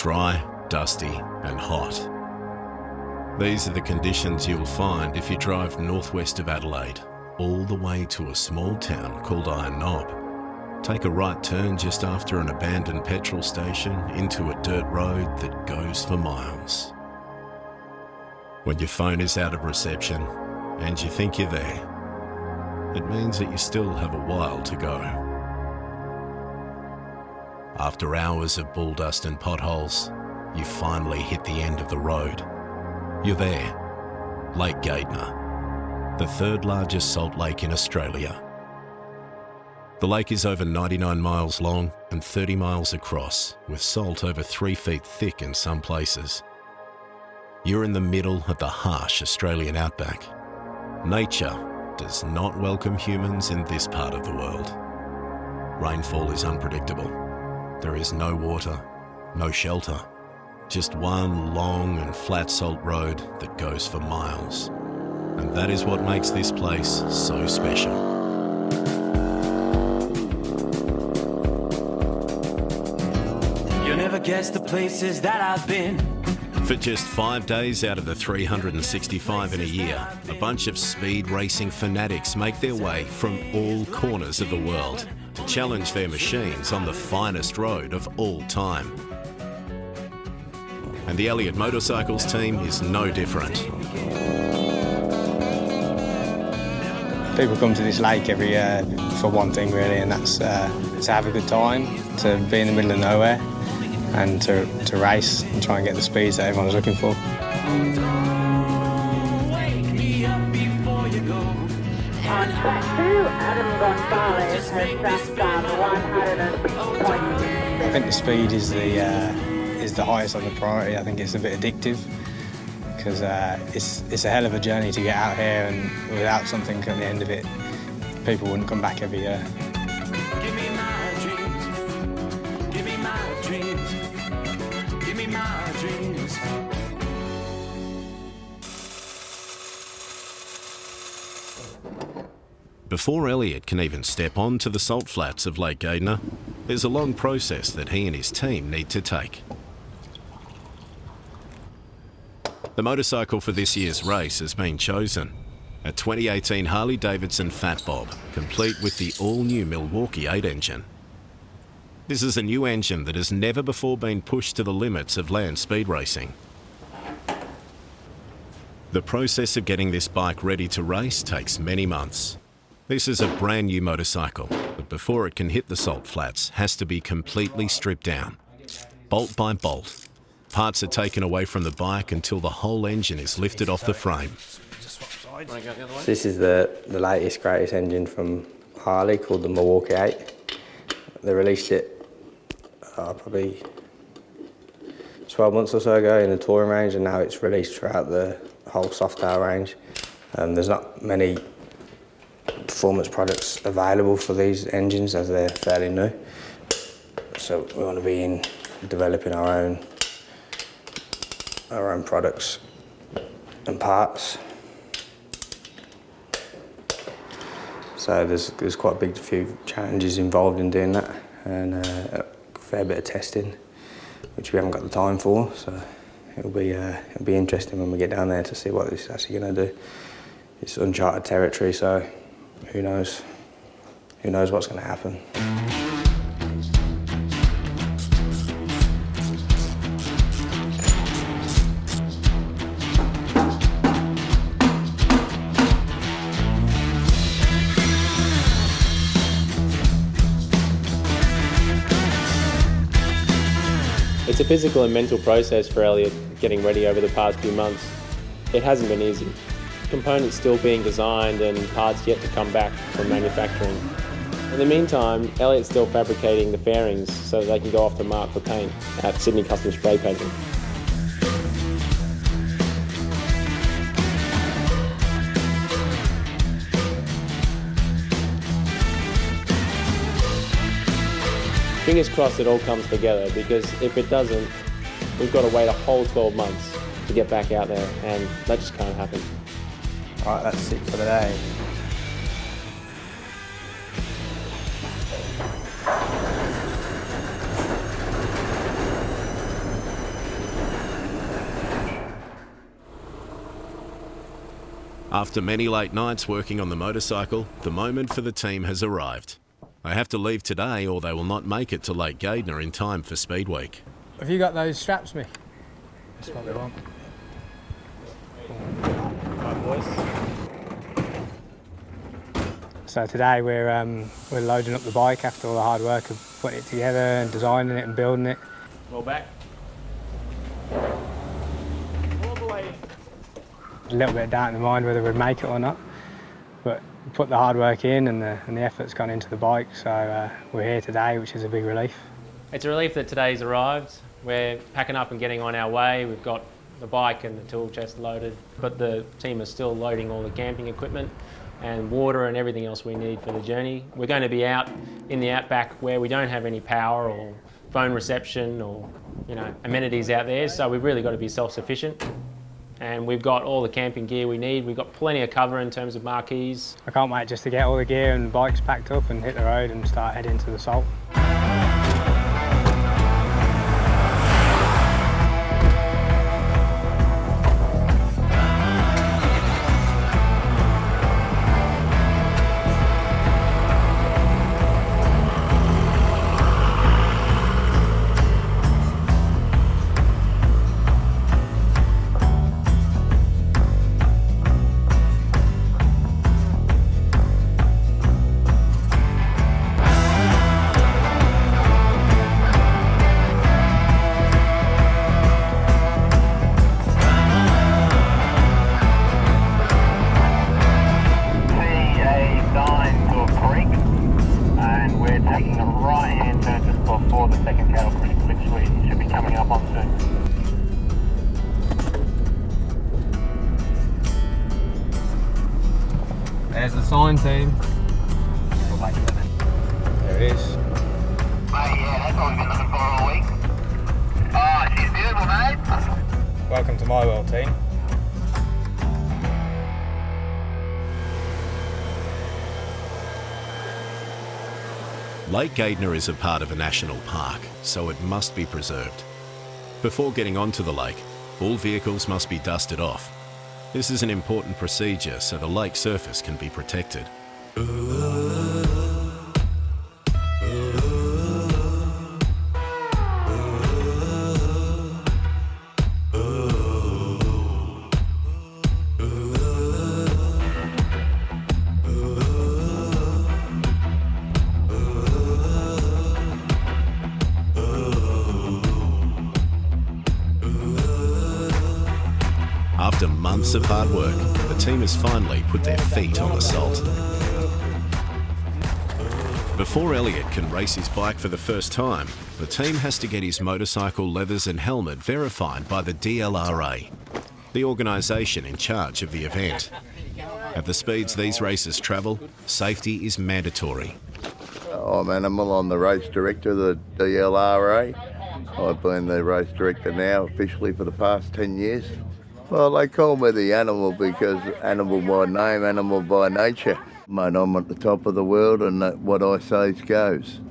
dry, dusty and hot. These are the conditions you'll find if you drive northwest of Adelaide, all the way to a small town called Iron Knob. Take a right turn just after an abandoned petrol station into a dirt road that goes for miles. When your phone is out of reception and you think you're there, it means that you still have a while to go. After hours of bull dust and potholes, you finally hit the end of the road. You're there, Lake Gairdner, the third largest salt lake in Australia. The lake is over 99 miles long and 30 miles across, with salt over 3 feet thick in some places. You're in the middle of the harsh Australian outback. Nature does not welcome humans in this part of the world. Rainfall is unpredictable. There is no water, no shelter, just one long and flat salt road that goes for miles. And that is what makes this place so special. You'll never guess the places that I've been. For just 5 days out of the 365 in a year, a bunch of speed racing fanatics make their way from all corners of the world to challenge their machines on the finest road of all time. And the Elliott Motorcycles team is no different. People come to this lake every year for one thing really, and that's to have a good time, to be in the middle of nowhere, and to race and try and get the speeds that everyone's looking for. On track 2, Adam Gonzalez has just done 106.6. I think the speed is the highest on the priority. I think it's a bit addictive because it's a hell of a journey to get out here, and without something at the end of it, people wouldn't come back every year. Give me my dreams. Give me my dreams. Give me my dreams. Before Elliott can even step onto the salt flats of Lake Gairdner, there's a long process that he and his team need to take. The motorcycle for this year's race has been chosen. A 2018 Harley-Davidson Fat Bob, complete with the all-new Milwaukee 8 engine. This is a new engine that has never before been pushed to the limits of land speed racing. The process of getting this bike ready to race takes many months. This is a brand new motorcycle, but before it can hit the salt flats, has to be completely stripped down. Bolt by bolt. Parts are taken away from the bike until the whole engine is lifted off the frame. This is the latest, greatest engine from Harley, called the Milwaukee 8. They released it probably 12 months or so ago in the touring range, and now it's released throughout the whole Softail range. There's not many performance products available for these engines as they're fairly new. So we want to be in developing our own products and parts. So there's quite a few challenges involved in doing that, and a fair bit of testing, which we haven't got the time for. So it'll be interesting when we get down there to see what this is actually going to do. It's uncharted territory, so who knows what's going to happen. It's a physical and mental process for Elliott getting ready over the past few months. It hasn't been easy. Components still being designed and parts yet to come back from manufacturing. In the meantime, Elliott's still fabricating the fairings so that they can go off to mark for paint at Sydney Custom Spray Painting. Fingers crossed it all comes together, because if it doesn't, we've got to wait a whole 12 months to get back out there, and that just can't happen. Right, that's it for the day. After many late nights working on the motorcycle, the moment for the team has arrived. They have to leave today or they will not make it to Lake Gairdner in time for Speed Week. Have you got those straps, Mick? That's what we want. Right, boys. So today we're loading up the bike after all the hard work of putting it together and designing it and building it. Roll back. All the way. A little bit of doubt in the mind whether we'd make it or not, but we put the hard work in and the effort's gone into the bike, so we're here today, which is a big relief. It's a relief that today's arrived. We're packing up and getting on our way. We've got the bike and the tool chest loaded, but the team is still loading all the camping equipment and water and everything else we need for the journey. We're going to be out in the outback where we don't have any power or phone reception or amenities out there, so we've really got to be self-sufficient. And we've got all the camping gear we need. We've got plenty of cover in terms of marquees. I can't wait just to get all the gear and bikes packed up and hit the road and start heading to the salt. There's the sign, team. There it is. Mate, yeah, that's what we've been looking for all week. Oh, she's beautiful, mate. Welcome to my world, team. Lake Gairdner is a part of a national park, so it must be preserved. Before getting onto the lake, all vehicles must be dusted off. This is an important procedure so the lake surface can be protected. After months of hard work, the team has finally put their feet on the salt. Before Elliott can race his bike for the first time, the team has to get his motorcycle leathers and helmet verified by the DLRA, the organisation in charge of the event. At the speeds these races travel, safety is mandatory. I'm Animal, I'm the race director of the DLRA. I've been the race director now officially for the past 10 years. Well, they call me the animal because animal by name, animal by nature. Mate, I'm at the top of the world and what I say goes,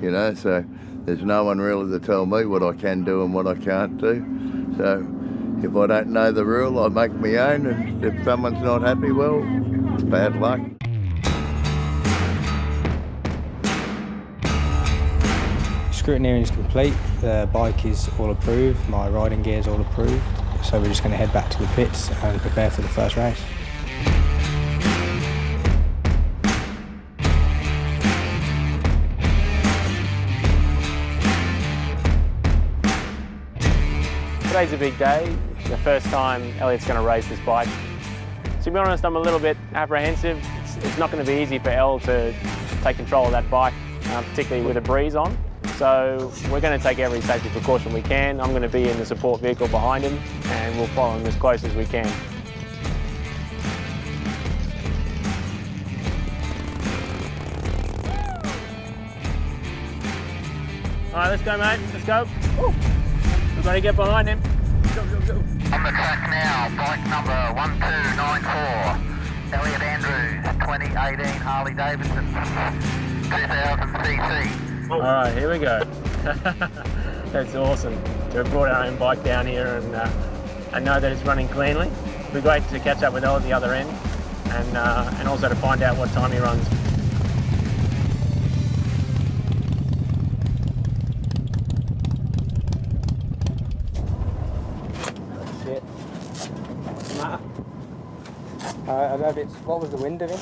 so there's no one really to tell me what I can do and what I can't do. So if I don't know the rule, I make my own, and if someone's not happy, well, it's bad luck. Scrutineering is complete, the bike is all approved, my riding gear is all approved, so we're just going to head back to the pits and prepare for the first race. Today's a big day. It's the first time Elliott's going to race this bike. To be honest, I'm a little bit apprehensive. It's not going to be easy for El to take control of that bike, particularly with a breeze on. So we're going to take every safety precaution we can. I'm going to be in the support vehicle behind him and we'll follow him as close as we can. All right, let's go, mate. Let's go. Woo. We've got to get behind him. Go, go, go. On the track now, bike number 1294, Elliott Andrews, 2018 Harley-Davidson, 2000 cc. All right, here we go. That's awesome to have brought our own bike down here and know that it's running cleanly. It'll be great to catch up with Elle at the other end. and also to find out what time he runs. Shit. What's the matter? I don't know if it's, what was the wind doing?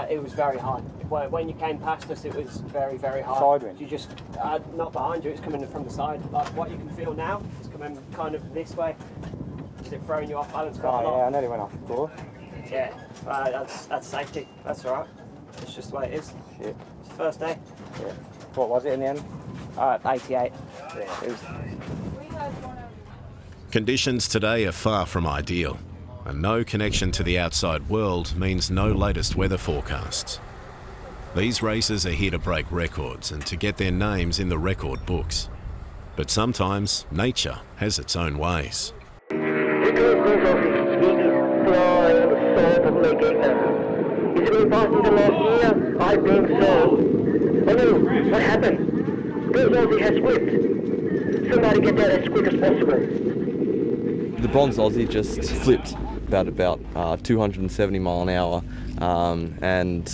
It was very high. When you came past us, it was very, very high. Side wind? You just, not behind you, it's coming from the side. Like what you can feel now, it's coming kind of this way. Is it throwing you off balance quite a lot? Yeah, I nearly went off the floor. Yeah, that's safety. That's all right. It's just the way it is. Shit. It's the first day. Yeah. What was it in the end? 88. Yeah. It was. Conditions today are far from ideal, and no connection to the outside world means no latest weather forecasts. These races are here to break records and to get their names in the record books. But sometimes nature has its own ways. Of Lake Gairdner. Is it any faster than last year? I think so. Oh no, what happened? Bill Aussie has whipped. Somebody get that as quick as possible. The bronze Aussie just flipped about 270 mile an hour, and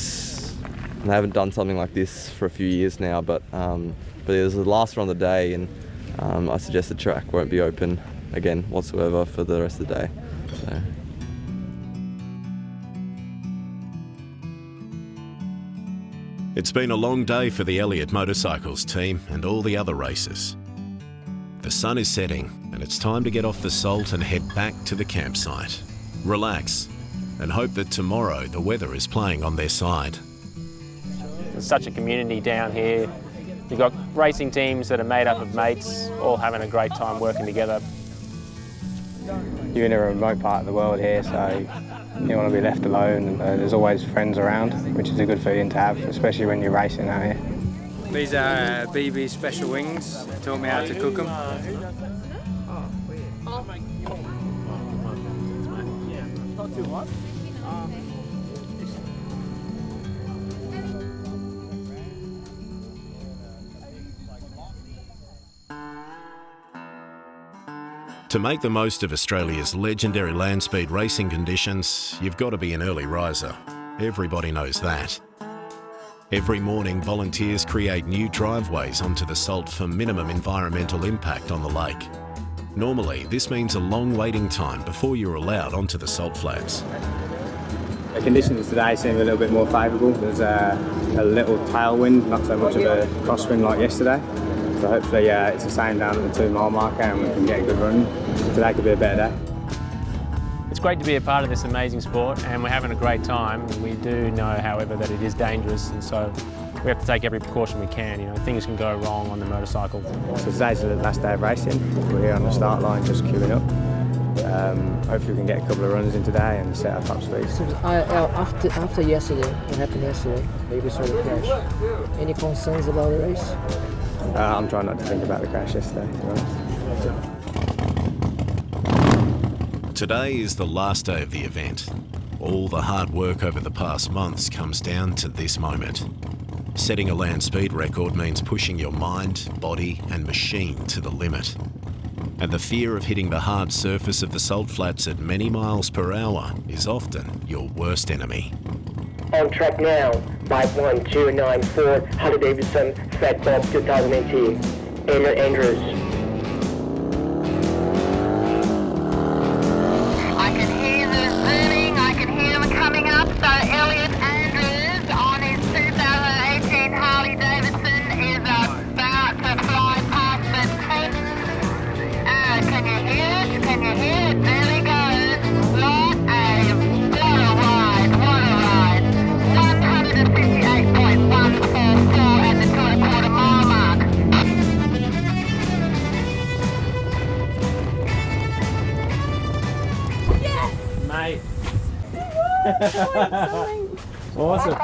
I haven't done something like this for a few years now, but it was the last run of the day, and I suggest the track won't be open again whatsoever for the rest of the day. So. It's been a long day for the Elliott Motorcycles team and all the other racers. The sun is setting and it's time to get off the salt and head back to the campsite. Relax and hope that tomorrow the weather is playing on their side. There's such a community down here. You've got racing teams that are made up of mates, all having a great time working together. You're in a remote part of the world here, so you don't want to be left alone, and there's always friends around, which is a good feeling to have, especially when you're racing out here. These are BB's special wings. They taught me how to cook them. To make the most of Australia's legendary land speed racing conditions, you've got to be an early riser. Everybody knows that. Every morning, volunteers create new driveways onto the salt for minimum environmental impact on the lake. Normally, this means a long waiting time before you're allowed onto the salt flats. The conditions today seem a little bit more favourable. There's a little tailwind, not so much of a crosswind like yesterday. So hopefully it's the same down at the 2 mile marker and we can get a good run. Today could be a better day. It's great to be a part of this amazing sport and we're having a great time. We do know, however, that it is dangerous, and so we have to take every precaution we can. You know, things can go wrong on the motorcycle. So today's the last day of racing. We're here on the start line just queuing up. Hopefully we can get a couple of runs in today and set our top speed. So after yesterday, what happened yesterday, maybe sort of crash. Any concerns about the race? I'm trying not to think about the crash yesterday, to be honest. Today is the last day of the event. All the hard work over the past months comes down to this moment. Setting a land speed record means pushing your mind, body and machine to the limit. And the fear of hitting the hard surface of the salt flats at many miles per hour is often your worst enemy. On track now, 51294 Harley-Davidson Fat Bob 2018, Elliott Andrews. I can hear the zooming, I can hear them coming up. So Elliott Andrews on his 2018 Harley-Davidson is about to fly past the tent. Can you hear it? Can you hear it? There he goes. What a ride, what a ride. 158.144 at the 2.25 mile mark. Mate. Awesome.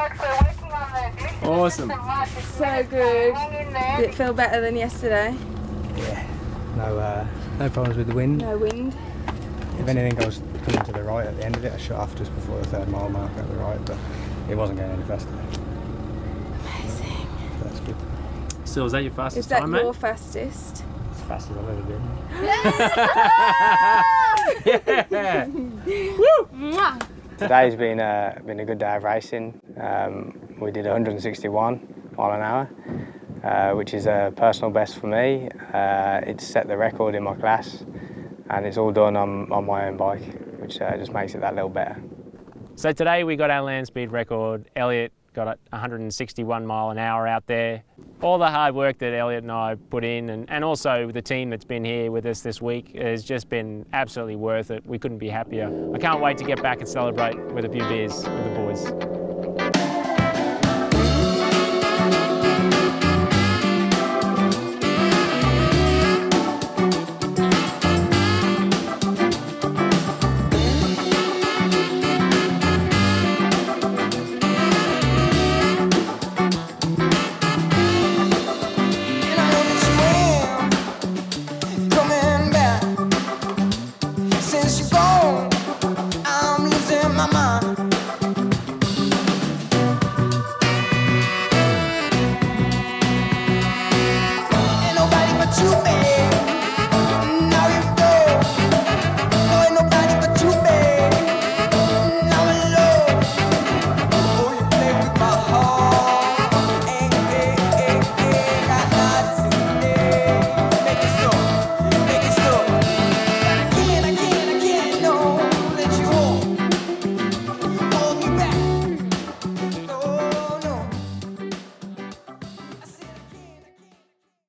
Awesome. So good. Did it feel better than yesterday? Yeah, no problems with the wind. No wind. If anything, I was coming to the right at the end of it. I shut off just before the 3rd mile mark at the right, but it wasn't going any faster. Amazing. So that's good. So is that your fastest Is that time, your mate? fastest? As fast as I've ever been. Yeah. Woo! Mwah. Today's been a good day of racing. We did 161 mile an hour, which is a personal best for me. It's set the record in my class, and it's all done on my own bike, which just makes it that little better. So today we got our land speed record. Elliott got 161 mile an hour out there. All the hard work that Elliott and I put in, and also the team that's been here with us this week, has just been absolutely worth it. We couldn't be happier. I can't wait to get back and celebrate with a few beers with the boys.